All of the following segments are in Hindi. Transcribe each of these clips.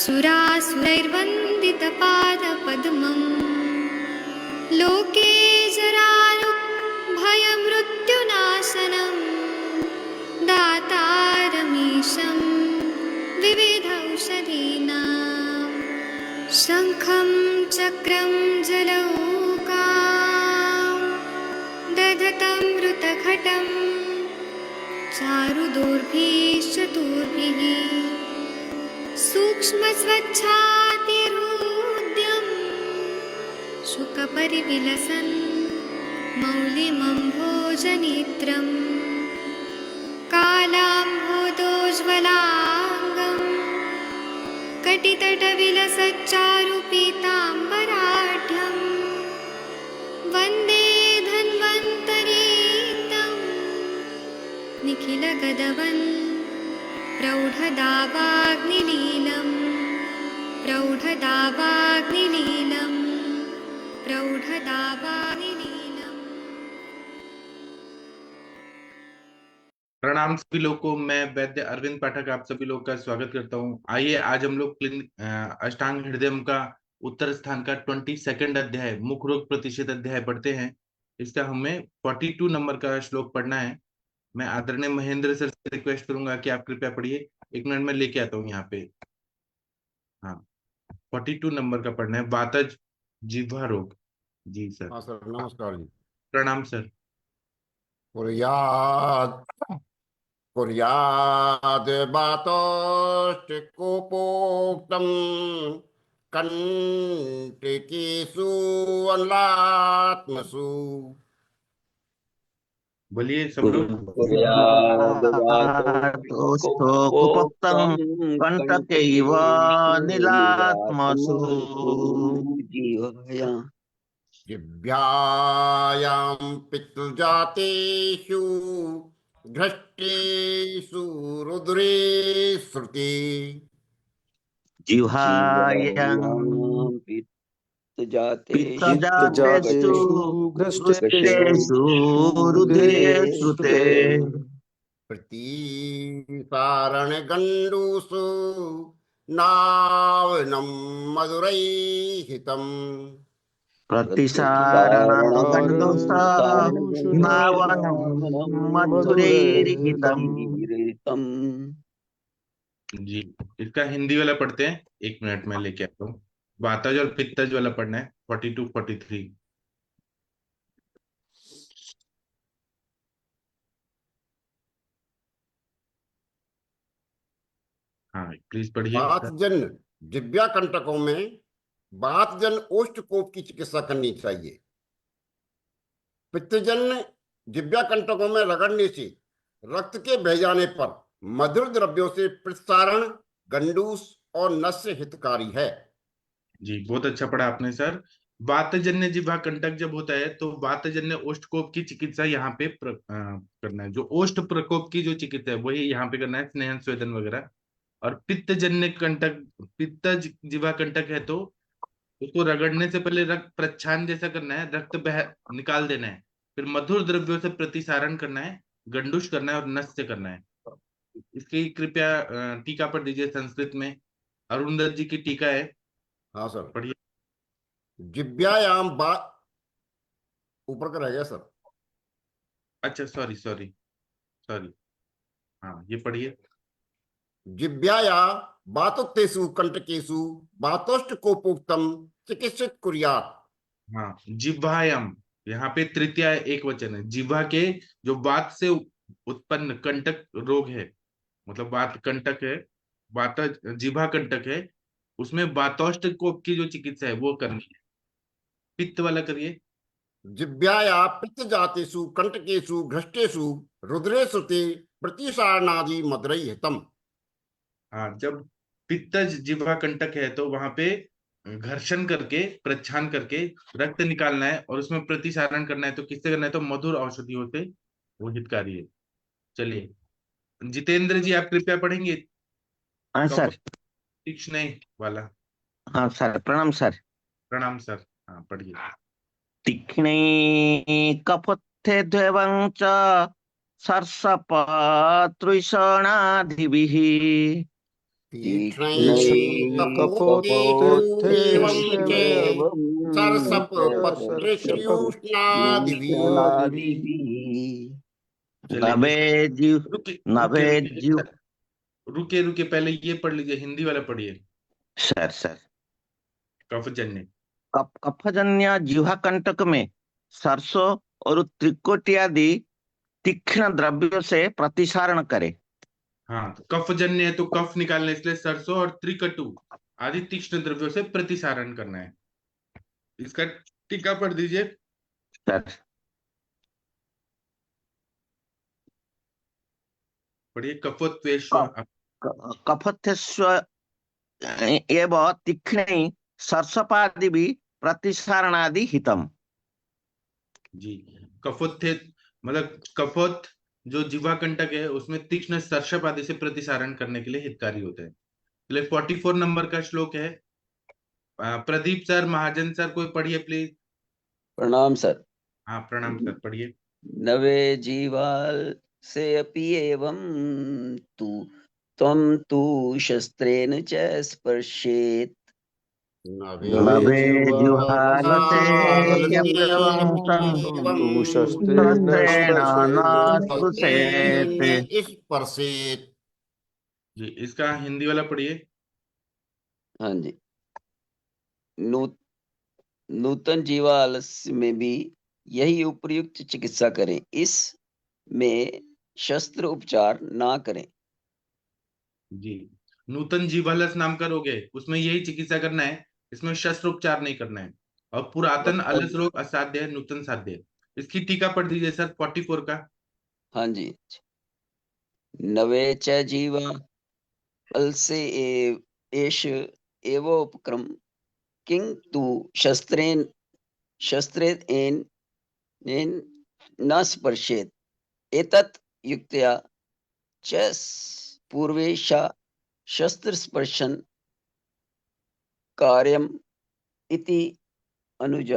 सुरासुरैर्वन्दितपादपद्मम् लोके जरारुग्भयमृत्युनाशनं दातारमीशं विविधौषधीनां शङ्खं चक्रं जलौकां दधतं मृतघटं चारुदोर्भिश्चतुर्भिः सूक्ष्मस्वच्छातिहृद्यं शुकपरिविलसन् मौलिमम्भोजनेत्रं कालाम्भोदोज्ज्वलाङ्गं कटितटविलसच्चारुपीताम्बराढ्यं वन्दे धन्वन्तरीतं निखिलगदवन् प्रौढदावाग्निलीलं प्रौढदावाग्निलीलं प्रौढदावाग्निलीलम्। प्रणाम सभी लोगों को। मैं वैद्य अरविंद पाठक आप सभी लोग का स्वागत करता हूं। आइए आज हम लोग अष्टांग हृदयम का उत्तर स्थान का 22वां अध्याय मुख रोग प्रतिशत अध्याय पढ़ते हैं। इसका हमें 42 नंबर का श्लोक पढ़ना है। मैं आदरणीय महेंद्र सर से रिक्वेस्ट करूंगा कि आप कृपया पढ़िए। एक मिनट में लेके आता हूँ यहाँ पे। हाँ, 42 नंबर का पढ़ना है, वातज जिह्वा रोग। जी सर। हाँ सर, नमस्कार जी। प्रणाम सर। कुर्याद बातोष्टिकोपोक्तं कंटिकीषु अम्लात्मसु। बोलिए सब लोग। कुपोक्तं कंटकैव नीलात्मसु जिह्वायां पित्तजातेषु घृष्टेषु रुद्रे श्रुति। जिह्वायां पित्तजातेषु घृष्टेषु रुधिरे श्रुते प्रतिसारणगण्डूषु नावनं मधुरैहितम्। प्रतिसारणगण्डूषनावनं मधुरैर्हितम्। जी, इसका हिंदी वाला पढ़ते हैं। एक मिनट में लेके आता हूँ। वातज और पित्तज वाला पढ़ना है, 42 43। हाँ प्लीज पढ़िए। वातजन्य जिह्वा कंटकों में वातजन्य ओष्ठकोप की चिकित्सा करनी चाहिए। पित्तजन्य जिह्वा कंटकों में रगड़ने से रक्त के बह जाने पर मधुर द्रव्यों से प्रसारण गंडूस और नस्य हितकारी है। जी, बहुत अच्छा पढ़ा आपने सर। वातजन्य जिह्वा कंटक जब होता है तो वातजन्य ओष्ठकोप की चिकित्सा यहाँ पे करना है। जो ओष्ठ प्रकोप की जो चिकित्सा है वही यहाँ पे करना है, स्नेहन स्वेदन वगैरह। और पित्तजन्य कंटक, पित्तज जिह्वा कंटक है तो उसको रगड़ने से पहले रक्त प्रच्छान जैसा करना है, रक्त बह निकाल देना है, फिर मधुर द्रव्यों से प्रतिसारण करना है, गंडुश करना है और नस्य करना है। इसकी कृपया टीका पढ़ दीजिए संस्कृत में। अरुंधत जी की टीका है। हाँ सर। पढ़िए। जिह्वायाम बा ऊपर का रह गया सर। अच्छा, सॉरी सॉरी सॉरी। हाँ, ये पढ़िए। जिह्वाया वातोत्तेषु कंटकेषु वातोष्ठकोपोक्तं चिकित्सित कुर्यात्। हाँ, जिह्वायाम, यहाँ पे तृतीय एक वचन है। जिह्वा के जो वात से उत्पन्न कंटक रोग है, मतलब वात कंटक है, वात जिह्वा कंटक है, उसमें वातोष्ठ कोप की जो चिकित्सा है वो करनी है। पित्त वाला करिए। जिह्वाया पित्तजातेषु कंटकेषु घृष्टेषु रुद्रे श्रुते प्रतिसारणादि मधुरै हितम्। हाँ, जब पित्तज जिह्वा कंटक है तो वहां पे घर्षण करके प्रच्छान करके रक्त निकालना है और उसमें प्रतिसारण करना है। तो किससे करना है? तो मधुर औषधियों से वो हितकारी है। चलिए जितेंद्र जी, आप कृपया पढ़ेंगे। हाँ सर। तीक्ष्ण वाला। हाँ सर, प्रणाम सर। प्रणाम सर। हाँ पढ़िए। तीक्ष्णे कपथे द्वयं च सर्षपतृषणादिभिः कपोत्थेष्वेवं च सरसपपत्रेष्यूष्णादिभिः। चलिए नभे जीव रुके नभे रुके रुके जीव रुके रुके पहले ये पढ़ लीजिए, हिंदी वाला पढ़िए। सर कफजन्य। कफजन्य जिह्वा कंटक में सरसों और त्रिकोटी आदि तीक्ष्ण द्रव्यों से प्रतिसारण करे। हाँ, तो कफजन्य है तो कफ निकालने इसलिए सरसों और त्रिकटु आदि तीक्ष्ण द्रव्यों से प्रतिसारण करना है। इसका टीका पढ़ दीजिए। सर पढ़िए। कफोत्वेश्व कफथस्व एव तीक्ष्ण सरसपादि भी प्रतिसारणादि हितम। जी, कफोत्थे मतलब कफोत जो जिह्वा कंटक है उसमें तीक्ष्ण सर्षप आदि से प्रतिसारण करने के लिए हितकारी होते हैं। चलिए 44 नंबर का श्लोक है। प्रदीप सर, महाजन सर, कोई पढ़िए प्लीज। प्रणाम सर। हाँ प्रणाम सर, पढ़िए। नवे जीवाल से अपि एवं तु त्वं तु शस्त्रेण च स्पर्शेत् नभे जिह्वालसे यप्यवं एवं तु शस्त्रेण शस्त्रेण न स्पृशेत्। स्पर्शेत्। जी, इसका हिंदी वाला पढ़िए। हाँ जी। नूतन जीवालस्य में भी यही उपयुक्त चिकित्सा करें, इसमें शस्त्र उपचार ना करें। जी, नूतन जीवालस नाम का रोग है उसमें यही चिकित्सा करना है, इसमें शस्त्र उपचार नहीं करना है। और पुरातन अलस रोग असाध्य है, नूतन साध्य है। इसकी टीका पढ़ दीजिए सर 44 का। हाँ जी। नवे च जीवा अलसे एष एवोपक्रम किंतु शस्त्रेण न स्पर्शेत् एतत् युक्त्या च पूर्वेशा शस्त्रस्पर्शन कार्यम इति अनुज्ञ।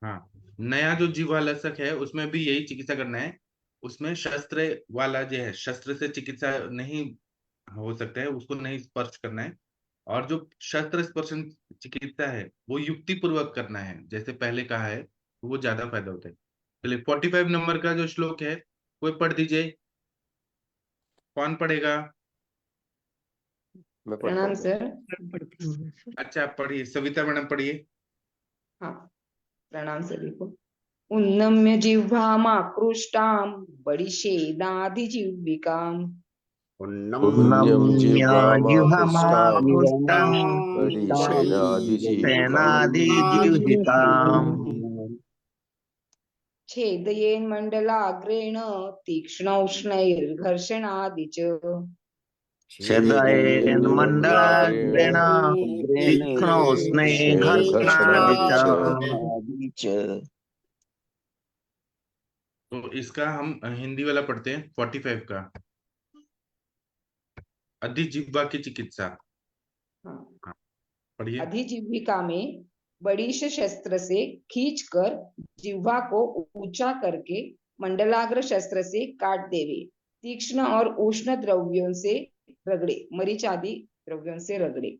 हाँ, नया जो जीवालसक है उसमें भी यही चिकित्सा करना है। उसमें शस्त्र वाला जो है, शस्त्र से चिकित्सा नहीं हो सकता है, उसको नहीं स्पर्श करना है। और जो शस्त्र स्पर्शन चिकित्सा है वो युक्ति पूर्वक करना है, जैसे पहले कहा है, तो वो ज्यादा फायदा होता है। चलिए 45 नंबर का जो श्लोक है कोई पढ़ दीजिए। कौन पढ़ेगा? प्रणाम सर, पढ़ती हूँ मैं सर। अच्छा, आप पढ़िए, सविता मैडम पढ़िए। हाँ, प्रणाम सभी को। उन्नम्य जिह्वामाकृष्टां बडिशेनाधिजिह्विकाम् पुण्यं जिह्वामाकृष्टं सेनादिजिह्विकाम् छेदयेन्मण्डलाग्रेण तीक्ष्णौष्णैर्घर्षणादि च छेदयेन्मण्डलाग्रेण तीक्ष्णोष्णे घर्षणादि च। तो इसका हम हिंदी वाला पढ़ते हैं 45 का। अधिजिह्वा की चिकित्सा। हाँ, पढ़िए। अधिजिह्विका में बड़ीश शस्त्र से खींचकर जिह्वा को ऊंचा करके मंडलाग्र शस्त्र से काट देवे। तीक्ष्ण और उष्ण द्रव्यों से रगड़े, मरीच आदि द्रव्यों से रगड़े।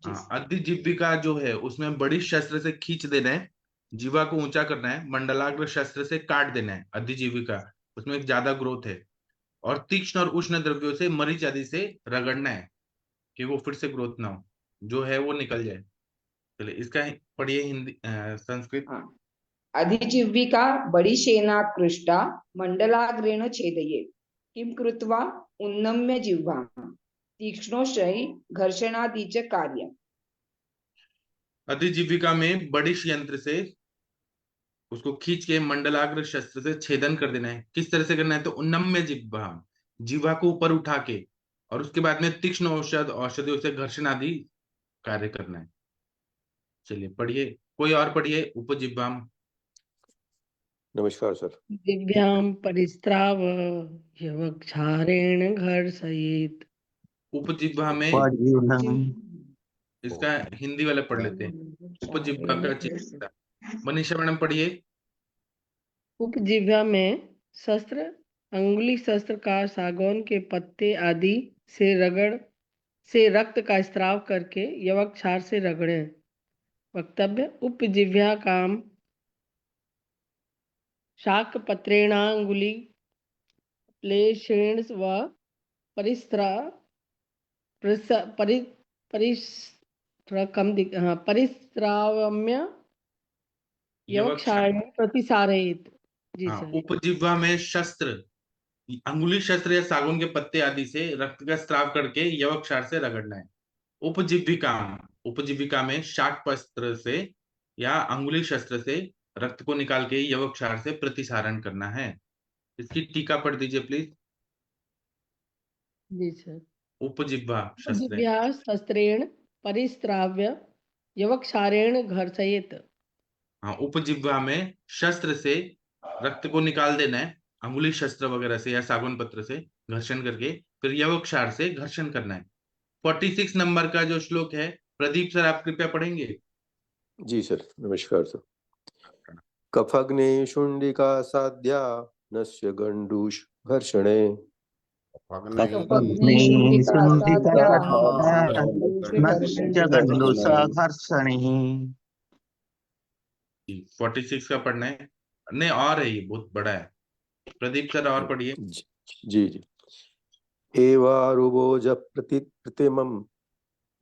हाँ, अधिजिह्विका जो है उसमें बड़ी शस्त्र से खींच देना है, जीवा को ऊंचा करना है, मंडलाग्र शस्त्र से काट देना है। अधिजीविका उसमें एक ज्यादा ग्रोथ है। और तीक्ष्ण और उष्ण द्रव्यों से मरीच आदि से रगड़ना है कि वो फिर से ग्रोथ ना हो, जो है वो निकल जाए। चलिए इसका पढ़िए हिंदी संस्कृत। हाँ, अधिजिह्विका बडिशेनाकृष्टा मंडलाग्रेण छेदये किं कृत्वा उन्नम्य जिह्वा तीक्ष्णोष्णै घर्षणादि च कार्यम्। अधिजीविका में बड़ी यंत्र से उसको खींच के मंडलाग्र शस्त्र से छेदन कर देना है। किस तरह से करना है? तो उन्नम्य जिह्वा, जीवा को ऊपर उठा के, और उसके बाद में तीक्ष्ण औषधियों से घर्षण आदि कार्य करना है। चलिए पढ़िए, कोई और पढ़िए। उपजिह्वाम। नमस्कार सर। दिव्यां परिस्राव यवक्षारेण घर्षयेत्। उपजिह्वा में इसका हिंदी वाला पढ़ लेते हैं। उपजिह्वा का चिकित्सा। मनीषा मैडम पढ़िए। उपजिह्वा में शस्त्र अंगुली शस्त्र का सागौन के पत्ते आदि से रक्त का स्त्राव करके यवक्षार से रगड़ें। वक्तव्य: उपजिह्वा काम शाकपत्रेणांगुली प्लेषेण व परिस्रा परिस्रावम्य यवक्षार प्रतिसारयेत्। जी हाँ, सर। उपजिह्वा में शस्त्र, अंगुली शस्त्र या सागौन के पत्ते आदि से रक्त का स्त्राव करके यवक्षार से रगड़ना है। उपजीविका में शाक पत्र से या अंगुली शस्त्र से रक्त को निकाल के यवक्षार से प्रतिसारण करना है। इसकी टीका पढ़ दीजिए प्लीज। जी सर। उपजिह्वा शस्त्र, उपजिह्वा शस्त्रेण परिस्राव्य यवक्षारेण घर्षयेत्। हाँ, उपजिह्वा में शस्त्र से रक्त को निकाल देना है, अंगुली शस्त्र वगैरह से या सागौन पत्र से घर्षण करके, फिर यवक्षार से घर्षण करना है। 46 नंबर का जो श्लोक है, प्रदीप सर आप कृपया पढ़ेंगे। जी सर, नमस्कार सर। कफग्ने शुंडिका साध्या नस्य गंडूष घर्षणे कफग्नि शुंडिका साध्या नस्य गंडूषा घर्षणिः। 46 का पढ़ना है, नहीं और है, ये बहुत बड़ा है। प्रदीप सर और पढ़िए। जी जी। एवारुभोज प्रतिमं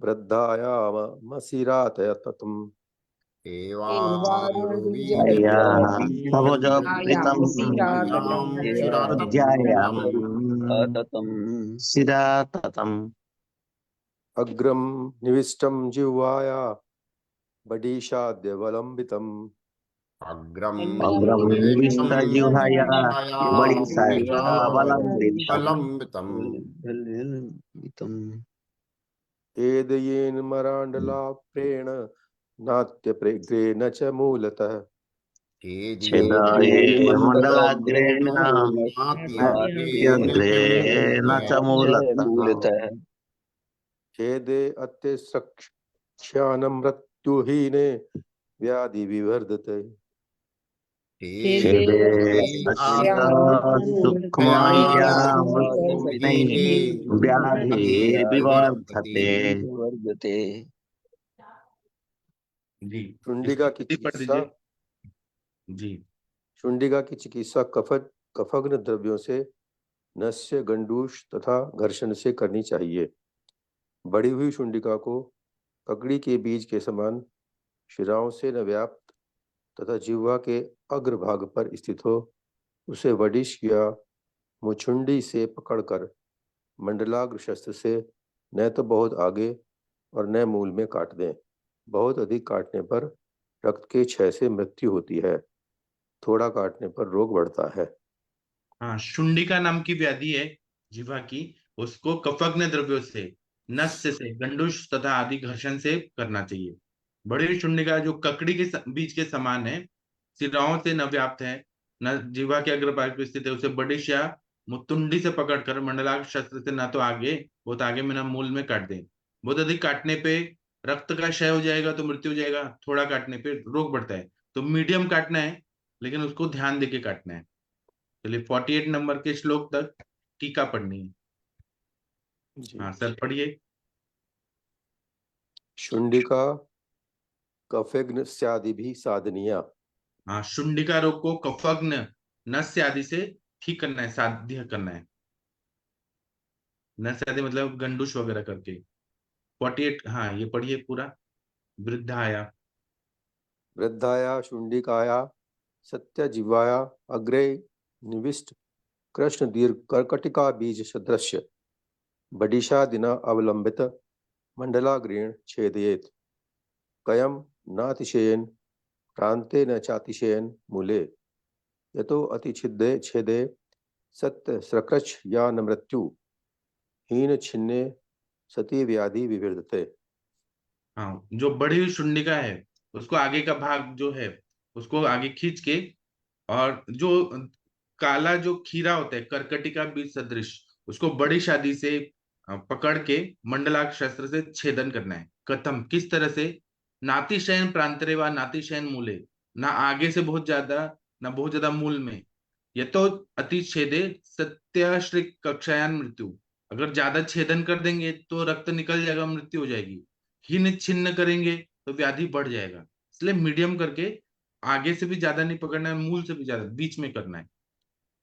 वृद्धायामसिरात ततम् अग्रम निविष्टम जिह्वाया बडीशाद्यवलंबितम् अग्रम जिह्वाया बडीशाद्यवलंबितम् एदयेन मरांडलाप्रेण नाट्य प्रेग्रेण च मूलतः मंडलाग्रेण नाट्यग्रेण च मूलतः। छेदे अत्यस्रक्ष्यान मृत्युहीने व्याधि विवर्धते व्याधिर्विवर्धते। जी, शुंडिका की चिकित्सा। जी, शुंडिका की चिकित्सा कफग्न द्रव्यों से नस्य गंडूष तथा घर्षण से करनी चाहिए। बढ़ी हुई शुंडिका को ककड़ी के बीज के समान शिराओं से न व्याप्त तथा जिह्वा के अग्रभाग पर स्थित हो उसे वडिश या मुचुंडी से पकड़कर मंडलाग्र शस्त्र से न तो बहुत आगे और न मूल में काट दें। बहुत अधिक काटने पर रक्त के क्षय से मृत्यु होती है, थोड़ा काटने पर रोग बढ़ता है। हाँ, शुंडिका नाम की व्याधि है जिह्वा की, उसको कफग्न द्रव्यों से, नस्य से, गंडूष तथा आदि घर्षण से करना चाहिए। बड़ी हुई शुंडिका जो ककड़ी के बीज के समान है, सिराओं से न व्याप्त है, न जिह्वा के अग्रभाग पर स्थित है, उसे बडिश या मुतुंडी से पकड़कर मंडलाग्र शस्त्र से ना तो आगे, बहुत आगे में ना मूल में काट दें। बहुत अधिक काटने पे रक्त का क्षय हो जाएगा तो मृत्यु हो जाएगा, थोड़ा काटने पे रोग बढ़ता है। तो मीडियम काटना है, लेकिन उसको ध्यान देके काटना है। चलिए 48 नंबर के श्लोक तक टीका पढ़नी है। हाँ सर पढ़िए। शुंडिका कफग्न स्यादि भी साधनीया। हाँ, शुंडिका रोग को कफग्न नस्य आदि से ठीक करना है, साध्य करना है। नस्य आदि मतलब गंडूश वगैरह करके। 48, हाँ ये पढ़िए पूरा। वृद्धाया शुंडिकाया सत्य जिह्वाया अग्रे निविष्ट कृष्ण दीर्घ कर्कटिका बीज सदृश्य बडिशादिना अवलंबित मंडलाग्रेण छेदयेत्। कयम नातिशयेन प्रान्ते न चातिशयेन मूले यतो अतिछिद्दे छेदे सत्य स्रकृच या न मृत्यु हीन छिन्ने सती व्याधि विवर्धते। हाँ, जो बड़ी हुई शुंडिका है उसको आगे का भाग जो है उसको आगे खींच के, और जो काला जो खीरा होता है कर्कटिका बीज सदृश, उसको बड़ी शादी से पकड़ के मंडलाक शस्त्र से छेदन करना है। कथम, किस तरह से? नातिशयन प्रांतरे व नातिशयन मूले, ना आगे से बहुत ज्यादा ना बहुत ज्यादा मूल में, यतो अति छेदे सत्याश्री कक्षायान मृत्यु। अगर ज्यादा छेदन कर देंगे तो रक्त निकल जाएगा, मृत्यु हो जाएगी। हीन छिन्न करेंगे तो व्याधि बढ़ जाएगा। इसलिए मीडियम करके आगे से भी ज्यादा नहीं पकड़ना है, मूल से भी ज्यादा बीच में करना है।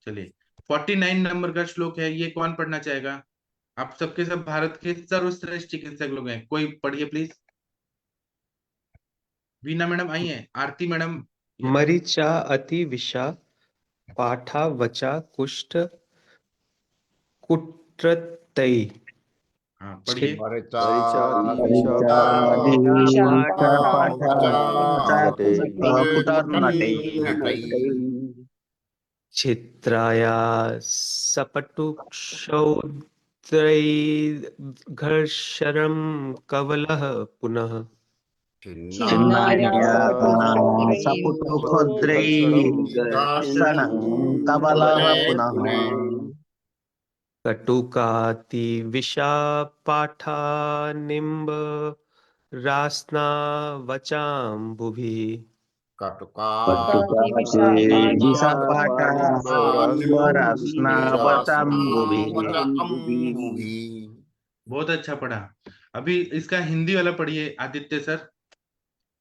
चलिए 49 नंबर का श्लोक है, ये कौन पढ़ना चाहेगा? आप सबके सब भारत के सर्वश्रेष्ठ चिकित्सक लोग हैं, कोई पढ़िए प्लीज। वीना मैडम आई हैं, आरती मैडम। मरीचा अति विषा पाठा वचा कुष्ठ कुत्रतई। हाँ पढ़िए। चित्राया सपटुक्षौद्रैर्घर्षरं कवलः पुनः कटुकाति विषापाठा निम्ब रास्ना वचाम्बुभिः बहुत अच्छा पढ़ा। अभी इसका हिंदी वाला पढ़िए आदित्य सर,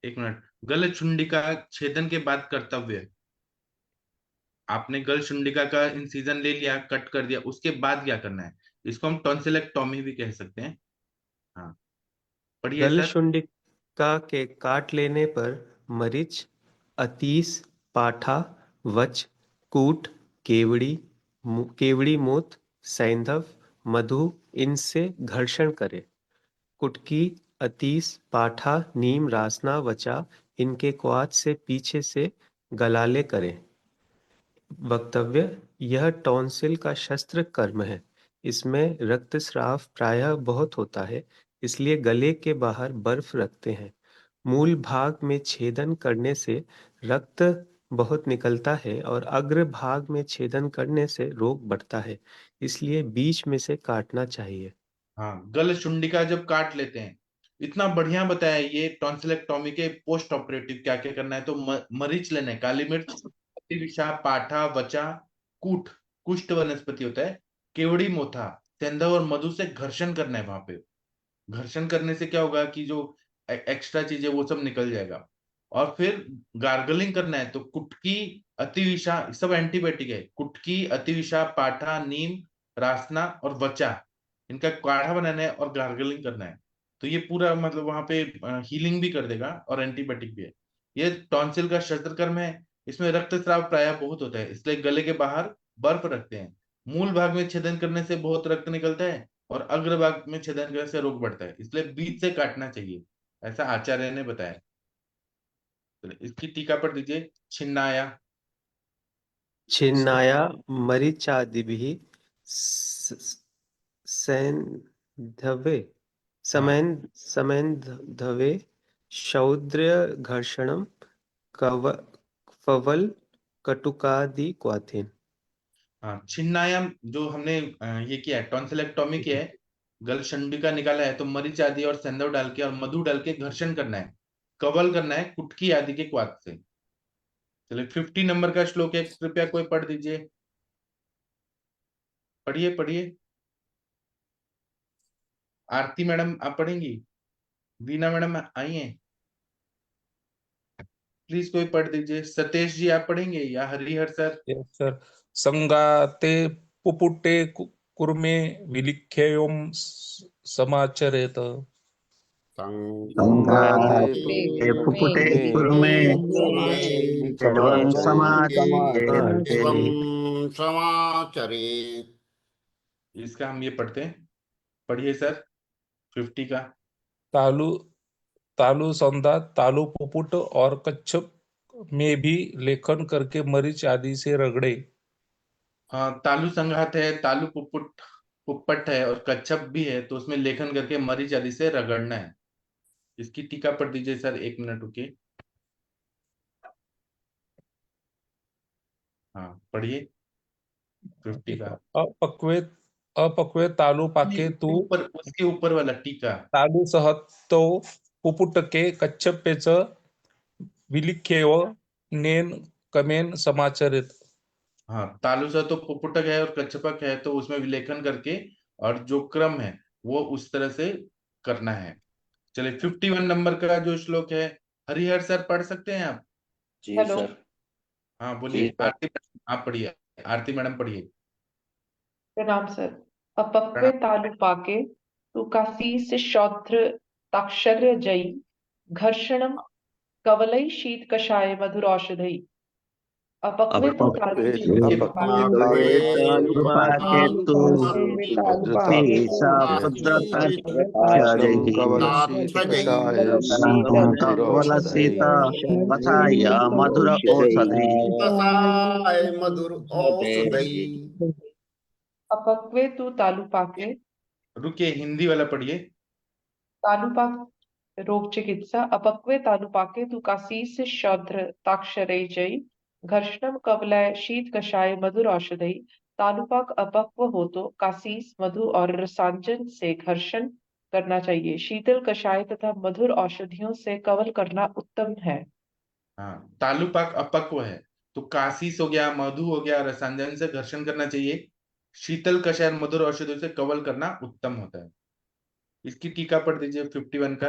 एक मिनट। गल चुंडिका छेदन के बाद कर्तव्य। आपने गल चुंडिका का इंसिजन ले लिया, कट कर दिया, उसके बाद क्या करना है? इसको हम टॉन्सिलेक्टोमी भी कह सकते हैं। हाँ पढ़िए गल सर। शुंडिका के काट लेने पर मरीच, अतीस, पाठा, वच, कूट, केवड़ी मूत, सैंधव, मधु इनसे घर्षण करे। कुटकी, अतीस, पाठा, नीम, रासना, वचा इनके क्वाथ से पीछे से गलाले करे। वक्तव्य: यह टॉन्सिल का शस्त्र कर्म है। इसमें रक्तस्राव प्रायः बहुत होता है, इसलिए गले के बाहर बर्फ रखते हैं। मूल भाग में छेदन करने से रक्त बहुत निकलता है और अग्र भाग में छेदन करने से रोग बढ़ता है, इसलिए बीच में से काटना चाहिए। हाँ गल चुंडिका जब काट लेते हैं, इतना बढ़िया बताया ये टॉन्सिलेक्टोमी के पोस्ट ऑपरेटिव क्या क्या करना है। तो मरीच लेना है, काली मिर्च, विषा, पाठा, वचा, कूट, कुष्ठ वनस्पति होता है, केवड़ी मोथा, सेंधव और मधु से घर्षण करना है। वहां पे घर्षण करने से क्या होगा कि जो एक्स्ट्रा चीजें वो सब निकल जाएगा। और फिर गार्गलिंग करना है, तो कुटकी, अतिविषा, सब एंटीबायोटिक है। कुटकी, अतिविषा, पाठा, नीम, रासना और वचा, इनका काढ़ा बनाना है और गार्गलिंग करना है। तो ये पूरा मतलब वहां पे हीलिंग भी कर देगा और एंटीबायोटिक भी है। ये टॉन्सिल का शस्त्रकर्म है। इसमें रक्तस्राव प्रायः बहुत होता है, इसलिए गले के बाहर बर्फ रखते हैं। मूल भाग में छेदन करने से बहुत रक्त निकलता है और अग्रभाग में छेदन करने से रोग बढ़ता है, इसलिए बीच से काटना चाहिए, ऐसा आचार्य ने बताया। चलिए इसकी टीका पर दीजिए। छिन्नाया छिन्नाया मरीचादिभिः सैन्धवे समैन्धवे शौद्र्यघर्षणं कवल कटुकादि क्वाथेन। हाँ छिन्नायाम जो हमने ये किया है, टॉन्सिलेक्टोमी किया है, गल चंडिका निकाला है, तो मरीच आदि और सेंधव डाल के और मधु डाल के घर्षण करना है, कवल करना है कुटकी आदि के क्वाथ से। चलिए 50 नंबर का श्लोक है, कृपया कोई पढ़ दीजिए। पढ़िए पढ़िए। आरती मैडम आप पढ़ेंगी? वीना मैडम आई हैं, प्लीज कोई पढ़ दीजिए। सतेश जी आप पढ़ेंगे या हरिहर सर? Yes sir. संगाते पुपुटे कुर्मे विलिख्ययोम समाचरेत। समाचरेत। इसका हम ये पढ़ते हैं, पढ़िए सर 50 का। तालु तालु संधा, तालु पुपुट और कच्छप में भी लेखन करके मरीच आदि से रगड़े। हाँ तालु संघात है, तालु पुप्पट है और कच्छप भी है, तो उसमें लेखन करके मरीच आदि से रगड़ना है। इसकी टीका पढ़ दीजिए सर, 1 मिनट रुकिए। हाँ पढ़िए 50 का। अपक्वे तालु पाके तू उसके ऊपर वाला टीका। तालु सहतो पुपुट के कच्छपेच विलिख्यव नेन कमेन समाचरित। हाँ, तालुसा तो पुपुटक है और कच्छपक है, तो उसमें विलेखन करके और जो क्रम है वो उस तरह से करना है। चलिए 51 नंबर का जो श्लोक है, हरिहर सर पढ़ सकते हैं आप? जी हेलो। सर। हाँ जी बोलिए, सर। आरती आप पढ़िए, आरती मैडम पढ़िए। प्रणाम सर। अपक्वे प्रणाम। तालुपाके तु कासीस शौद्र ताक्षर्य जयी घर्षणम कवलई शीत कषाय मधुर औषधई। अपक्वे तु अपक्वे तालुपाके तालुपाके तु घर्षणं कवलशीतकषाय कवलशीत कथाय मधुर औषधि। कषाय मधुर औषधि। अपक्वे तु तालुपाके रुकिए, हिंदी वाला पढ़िए। तालुपाक रोग चिकित्सा। अपक्वे तालुपाके तु कासीस शौद्र ताक्षरय जयी घर्षणम कवलय शीत कषाय मधुर औषधि। तालुपाक अपक्व हो तो कासीस मधु और रसांजन से घर्षण करना चाहिए। शीतल कषाय तथा मधुर औषधियों से कवल करना उत्तम है। हाँ, तालुपाक अपक्व है तो कासीस हो गया, मधु हो गया, रसांजन से घर्षण करना चाहिए। शीतल कषाय मधुर औषधियों से कवल करना उत्तम होता है। इसकी टीका पढ़ दीजिए 51 का।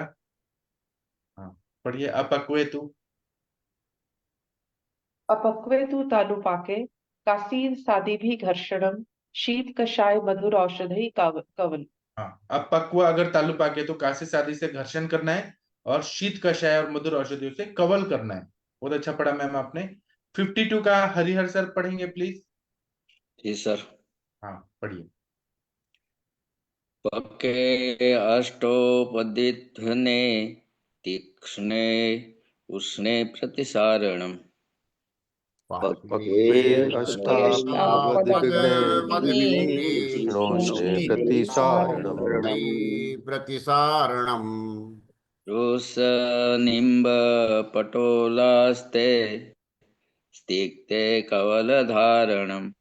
हाँ पढ़िए, अपक्वे तु। अपक्वे तु तालुपाके कासीर सादि भी घर्षणम शीत कषाय मधुर औषधि कवल। हाँ, अपक्व अगर तालुपाके तो कासिस आदि से घर्षण करना है और शीत कषाय और मधुर औषधियों से कवल करना है। बहुत अच्छा पढ़ा मैम आपने। 52 का हरिहर सर पढ़ेंगे प्लीज। जी सर। हाँ पढ़िए। पके अष्टोपदिध्वने तीक्ष्णे उष्णे प्रतिसारणम्। पक्वे अष्टापदिग्ने तीक्ष्णोष्णे प्रतिसारणम्। प्रतिसारणम्। रोसनिम्ब पटोलास्ते स्तिक्ते कवलधारणम्।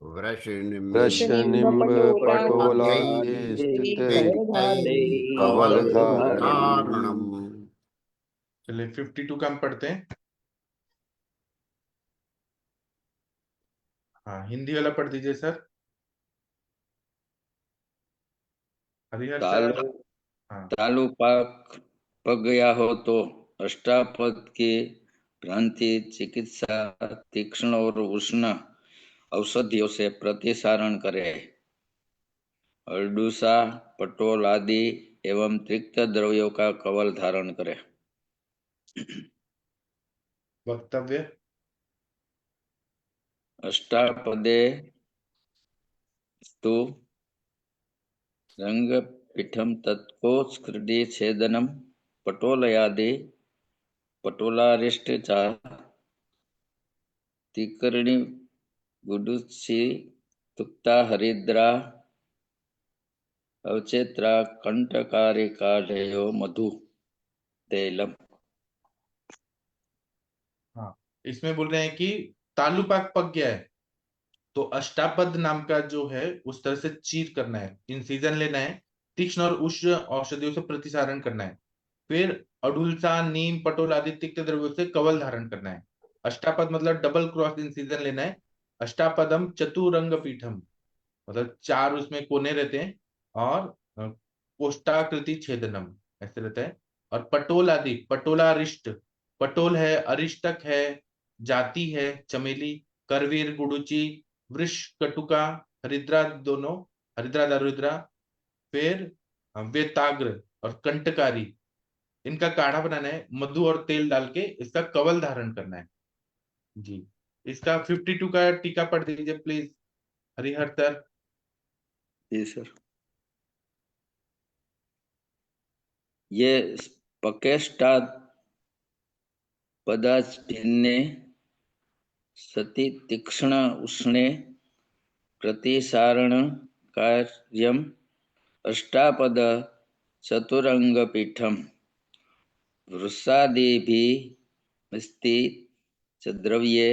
वृषनिम्ब पटोलास्ते स्थिते कवलधारणम्। चलिए 52 का हम पढ़ते हैं। हाँ, हिंदी वाला पढ़ दीजिए सर, हरिहर सर। तालु हाँ तालु पक गया हो तो अष्टापद की भ्रांति चिकित्सा तीक्ष्ण और उष्ण औषधियों से प्रतिसारण करे। अर्डुसा पटोल आदि एवं तिक्त द्रव्यों का कवल धारण करे। वक्तव्य। अष्टापदे स्तु रंग पीठम तत्कोस्कृति छेदनम पटोलयादि पटोलारिष्ट चा तिकर्णी गुडुत्सी तुक्ता हरिद्रा अवचेत्रा कंटकारिकाढ़यो मधु तैलम। हाँ, इसमें बोल रहे हैं कि तालुपाक पक गया है तो अष्टापद नाम का जो है उस तरह से चीर करना है, इंसिजन लेना है, तीक्ष्ण और उष्ण औषधियों से प्रतिसारण करना है, फिर अडुलसा नीम पटोल आदि तिक्त द्रव्यों से कवल धारण करना है। अष्टापद मतलब डबल क्रॉस इंसिजन लेना है। अष्टापदम चतुरंग पीठम मतलब 4 उसमें कोने रहते हैं और कोष्ठाकृति छेदनम ऐसे रहता है। और पटोल आदि, पटोलारिष्ट, पटोल है, अरिष्टक है, जाति है, चमेली, करवीर, गुडुचि, वृष, कटुका, हरिद्रा, दोनों हरिद्रा दारुद्रा, फिर वेताग्र और कंटकारी, इनका काढ़ा बनाना है, मधु और तेल डाल के इसका कवल धारण करना है। जी, इसका 52 का टीका पढ़ दीजिए प्लीज हरिहर सर। जी सर। ये पकेष्टा पदाचिन्ने सति तीक्ष्ण उष्णे प्रतिसारण कार्यम अष्टापद चतुरंग पीठम वृषादि भी च द्रव्ये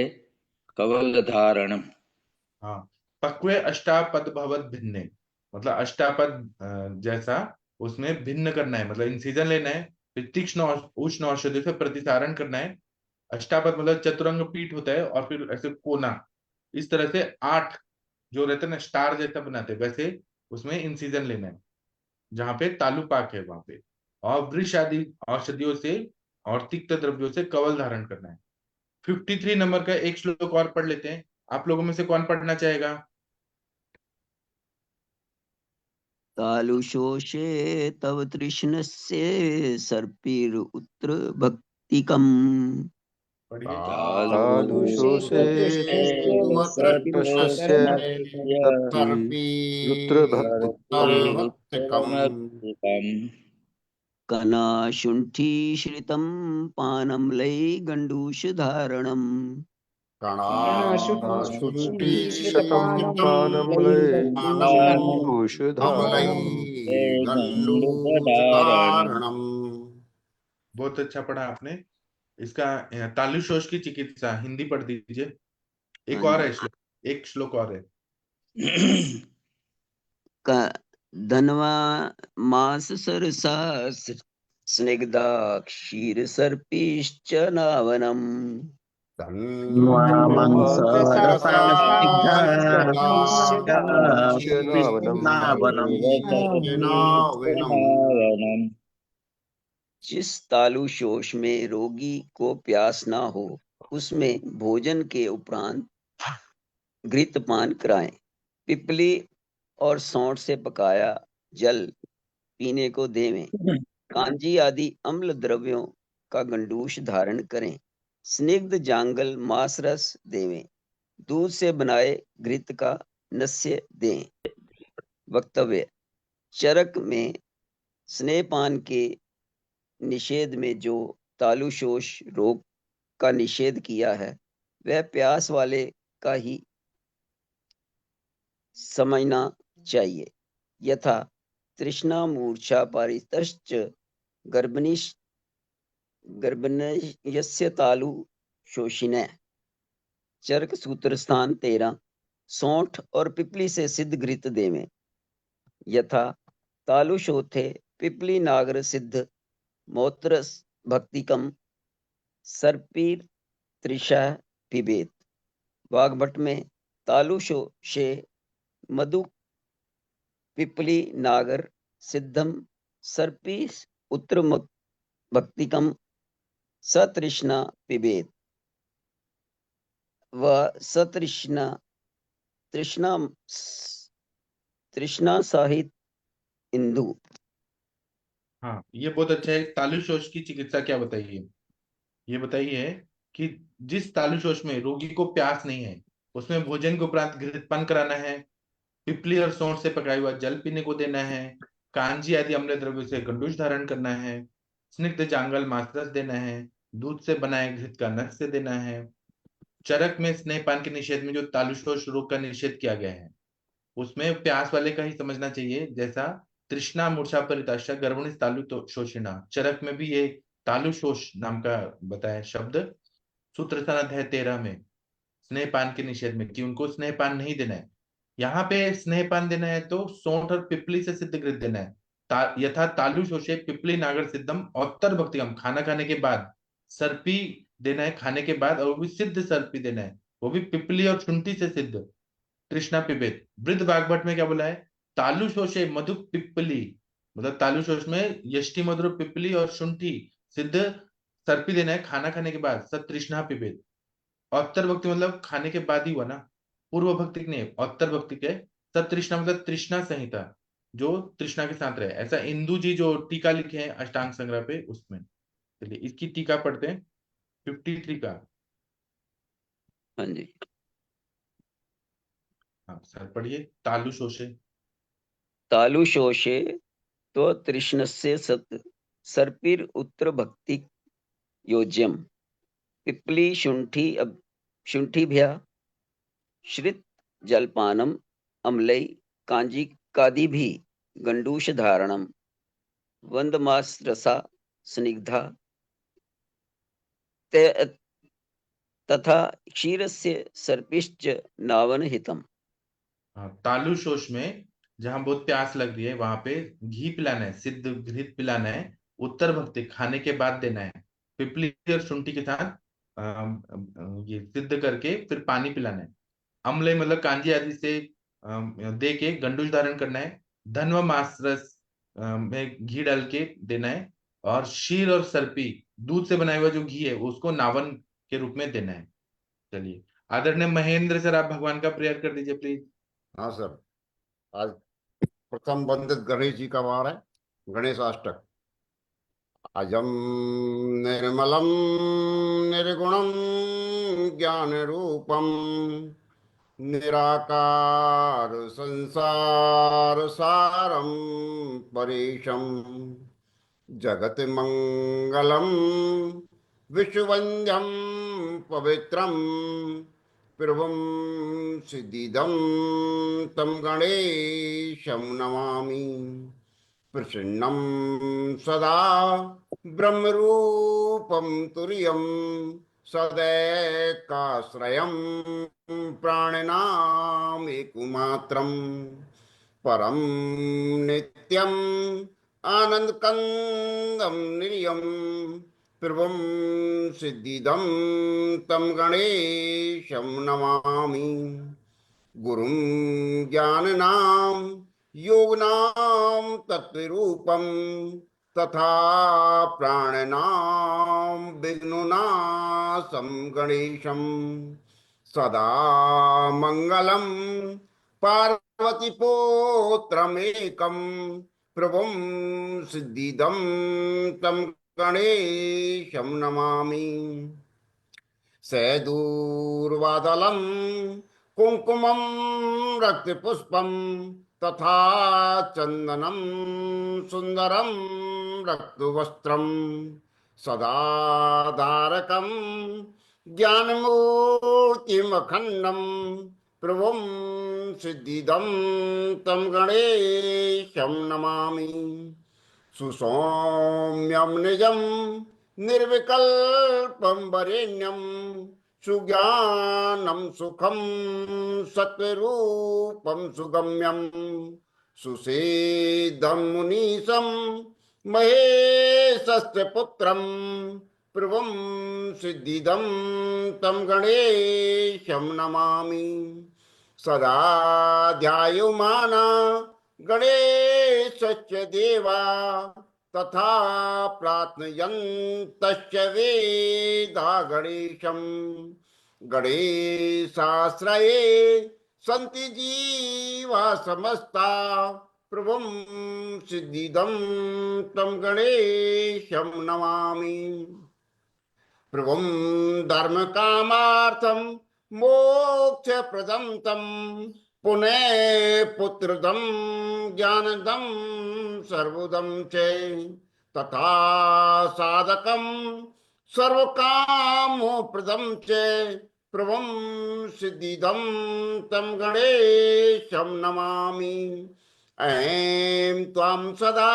कवल धारणम। हाँ, पक्वे अष्टापद भवत भिन्ने मतलब अष्टापद जैसा उसमें भिन्न करना है, मतलब इंसिजन लेना है, फिर तीक्ष्ण उष्ण औषधि से प्रतिसारण करना है। अष्टापद मतलब चतुरंग पीठ होता है और फिर ऐसे कोना, इस तरह से 8 जो रहते हैं ना स्टार जैसा बनाते हैं, वैसे उसमें इंसिजन लेना है जहां पे तालु पाक है वहां पे, और वृक्ष आदि औषधियों से और तिक्त द्रव्यों से कवल धारण करना है। 53 नंबर का एक श्लोक और पढ़ लेते हैं। आप लोगों में से कौन पढ़ना चाहेगा? तालुशोषे तव तृष्णस्य सर्पिरुत्र भक्तिकम् पढ़िए। तालुशोषे तृष्णस्य सर्पी रुद्रभक्तिकम् कनाशुण्ठीश्रितं पानम्लै गण्डूषधारणम् बहुत अच्छा पढ़ा आपने। इसका तालुशोष की चिकित्सा हिंदी पढ़ दीजिए। एक और है श्लोक, एक श्लोक और है। धनवा मास सरसा स्निग्धा क्षीर सर्पिश्च नावनम जिस तालुशोष में रोगी को प्यास ना हो उसमें भोजन के उपरांत घृत पान कराएं। पिपली और सौंठ से पकाया जल पीने को देवें। कांजी आदि अम्ल द्रव्यों का गंडूष धारण करें। स्निग्ध जांगल मांस रस देवें। दूध से बनाए घृत का नस्य दें। वक्तव्य: चरक में स्नेहपान के निषेध में जो तालुशोष रोग का निषेध किया है वह प्यास वाले का ही समझना चाहिए। यथा तृष्णा मूर्छा पारितश्च गर्भनयस्य तालु शोषिने। चरक सूत्र स्थान 13। सौंठ और पिपली से सिद्ध घृत देवें। यथा तालु शोथे पिपली नागर सिद्ध मोत्र भक्तिकम सर्पीर त्रिशा पिबेत। वाग्भट में तालु शोषे मधु पिपली नागर सिद्धम सर्पी उत्तर भक्तिकम सतृष्णा पिबेत व सतृष्णा तृष्णा सहित इंदु। हाँ, ये बहुत अच्छा है। तालुशोष की चिकित्सा क्या बताइए? ये बताइए कि जिस तालुशोष में रोगी को प्यास नहीं है उसमें भोजन के उपरांत घृतपान कराना है। पिपली और सौंठ से पकाया हुआ जल पीने को देना है। कांजी आदि अम्ल द्रव्यों से गंडूष धारण करना है। स्निग्ध जांगल मांसरस देना है। दूध से बनाए घृत का नस्य देना है। चरक में स्नेहपान के निषेध में जो तालुशोष रोग का निषेध किया गया है उसमें प्यास वाले का ही समझना चाहिए। जैसा तृष्णा मूर्छा परिताशा गर्भणी तालु शोषिणा, चरक में भी ये तालुशोष नाम का बताया शब्द सूत्र अध्याय 13 में स्नेहपान के निषेध में कि उनको स्नेहपान नहीं देना है। यहाँ पे स्नेहपान देना है तो सौंठ और पिपली से सिद्ध घृत देना है। यथा तालु शोषे पिपली नागर सिद्धम उत्तर भक्तिकम, खाना खाने के बाद सर्पी देना है खाने के बाद, और वो भी सिद्ध सर्पी देना है, वो भी पिपली और शुंठी से सिद्ध तृष्णा पिबेत। वृद्ध बागभट में क्या बोला है? तालु शोषे मधु पिपली, मतलब तालु शोष में यष्टि मधुर पिपली और शुंठी सिद्ध सर्पी देना है खाना खाने के बाद, सत तृष्णा पिबेत। उत्तर भक्ति मतलब खाने के बाद ही हुआ ना, पूर्व भक्ति नहीं, उत्तर भक्ति के सब तृष्णा मतलब तृष्णा संहिता जो तृष्णा के साथ रहे। ऐसा इंदु जी जो टीका लिखे हैं अष्टांग संग्रह पे उसमें। चलिए इसकी टीका पढ़ते हैं 53 का। हाँ जी, हाँ सर पढ़िए। तालु शोषे तालु शोषे तो तृष्णस्य सत सर्पिर उत्तर भक्ति योज्यम पिपली शुंठीभ्या श्रित जलपानम अम्लै कांजी कादि भी गंडूष धारणम वंदमास रसा स्निग्धा तथा क्षीरस्य सर्पिश्च नावन हितम। तालु शोष में जहां बहुत प्यास लग रही है वहां पे घी पिलाना है, सिद्ध घृत पिलाना है, उत्तर भक्ति खाने के बाद देना है, पिपली और शुंठी के साथ ये सिद्ध करके फिर पानी पिलाना है। अम्ल मतलब कांजी आदि से दे के गंडूश धारण करना है। धन व मांस रस में घी डाल के देना है। और शीर और सर्पी दूध से बनाया हुआ जो घी है उसको नावन के रूप में देना है। चलिए, आदरणीय महेंद्र सर, आप भगवान का प्रेयर कर दीजिए प्लीज। हाँ सर, आज प्रथम वंदित गणेश जी का वार है, गणेश अष्टक। अजम निर्मलम निर्गुणम ज्ञान रूपम निराकार संसार सारम परेशम जगत मंगलम विश्ववंद्यम पवित्रम प्रभुम सिद्धिदम तम गणेशम नमामि। प्रसन्नं सदा ब्रह्मरूपं तुर्यं सदैकाश्रयं प्राणिनामेकमात्रं परं नित्यं आनन्दकन्दं नित्यं प्रभुं सिद्धिदं तं गणेशं नमामि। गुरुं ज्ञाननां योगनां तत्त्वरूपं तथा प्राणनां विघ्ननाशं गणेशं सदा मङ्गलं पार्वतीपुत्रमेकं प्रभुं सिद्धिदं तं गणेशं नमामि। सैदूर्वादलं कुङ्कुमं रक्तपुष्पं तथा चन्दनं सुन्दरं रक्तवस्त्रं सदा धारकं ज्ञानमूर्तिमखण्डं प्रभुं सिद्धिदं तं गणेशं नमामि। सुसौम्यं निजं निर्विकल्पं वरेण्यं सुज्ञानं सुखं सत्वरूपं सुगम्यं सुसेदं मुनीशं महेशस्य पुत्रं प्रभुं सिद्धिदं तं गणेशं नमामि। सदा ध्यायमाना गणेशस्य देवा तथा प्रार्थयन्तश्च वेदा गणेशं गणेशाश्रये सन्ति जीवा समस्ता प्रभुं सिद्धिदं तं गणेशं नमामि। प्रभुं धर्मकामार्थं मोक्षप्रदं तं पुनः पुत्रदं ज्ञानदं सर्वदं च तथा साधकं सर्वकामप्रदं च प्रभुं सिद्धिदं तं गणेशं नमामि। ऐं त्वां सदा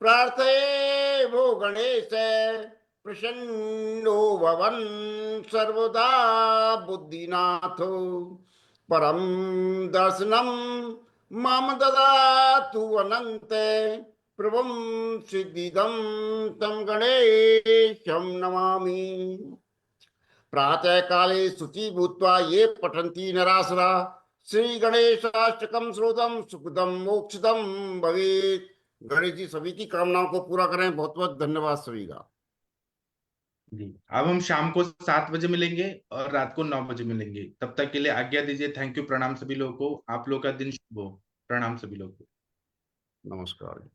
प्रार्थये भो गणेश प्रसन्नो भवन् सर्वदा बुद्धिनाथो परम दर्शनम माम ददातु अनंत प्रभुं सिद्धिदं तं गणेशं नमामि। प्रातः काले शुचि भूत्वा ये पठन्ति नरासुरा श्री गणेशाष्टकं श्रोतं सुखदं मोक्षदं भवेत्। गणेश जी सभी की कामनाओं को पूरा करें। बहुत बहुत धन्यवाद सभी का। जी, अब हम शाम को 7 बजे मिलेंगे और रात को 9 बजे मिलेंगे। तब तक के लिए आज्ञा दीजिए। थैंक यू, प्रणाम सभी लोगों को। आप लोग का दिन शुभ हो। प्रणाम सभी लोगों को। नमस्कार।